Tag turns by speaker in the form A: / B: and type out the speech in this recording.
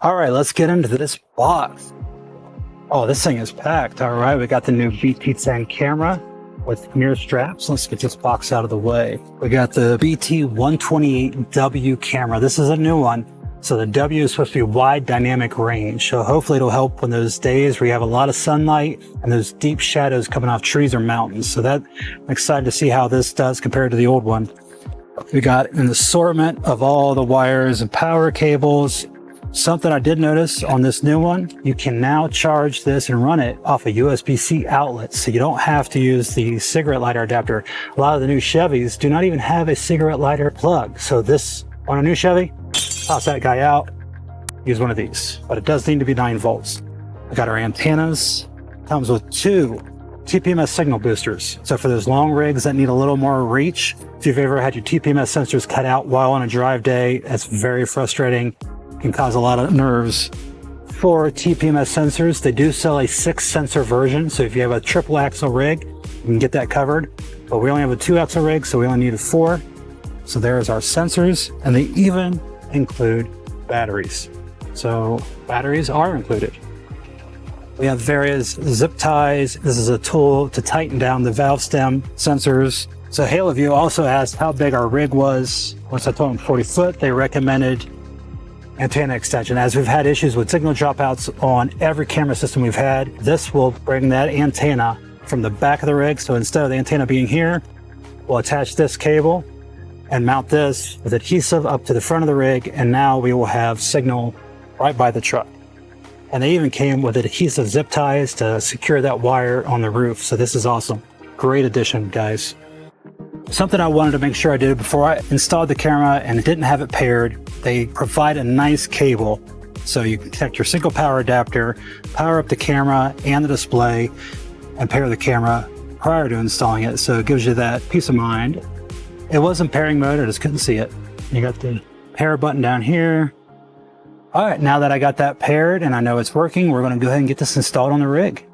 A: All right, let's get into this box. Oh, this thing is packed. All right, we got the new BT10 camera with mirror straps. Let's get this box out of the way. We got the BT10TPMS camera. This is a new one. So the W is supposed to be wide dynamic range. So hopefully it'll help when those days where you have a lot of sunlight and those deep shadows coming off trees or mountains. So I'm excited to see how this does compared to the old one. We got an assortment of all the wires and power cables. Something I did notice on this new one, you can now charge this and run it off a USB-C outlet. So you don't have to use the cigarette lighter adapter. A lot of the new Chevys do not even have a cigarette lighter plug. So this, on a new Chevy, toss that guy out, use one of these. But it does need to be 9 volts. We got our antennas. Comes with 2 TPMS signal boosters. So for those long rigs that need a little more reach, if you've ever had your TPMS sensors cut out while on a drive day, that's very frustrating. Can cause a lot of nerves. For TPMS sensors, they do sell a 6 sensor version. So if you have a triple axle rig, you can get that covered. But we only have a 2 axle rig, so we only need a 4. So there's our sensors, and they even include batteries. So batteries are included. We have various zip ties. This is a tool to tighten down the valve stem sensors. So Haloview also asked how big our rig was. Once I told them 40 foot, they recommended antenna extension. As we've had issues with signal dropouts on every camera system we've had, this will bring that antenna from the back of the rig. So instead of the antenna being here, we'll attach this cable and mount this with adhesive up to the front of the rig, and now we will have signal right by the truck. And they even came with adhesive zip ties to secure that wire on the roof. So this is awesome. Great addition, guys. Something I wanted to make sure I did before I installed the camera and didn't have it paired, they provide a nice cable. So you can connect your single power adapter, power up the camera and the display, and pair the camera prior to installing it. So it gives you that peace of mind. It was in pairing mode, I just couldn't see it. You got the pair button down here. All right, now that I got that paired and I know it's working, we're gonna go ahead and get this installed on the rig.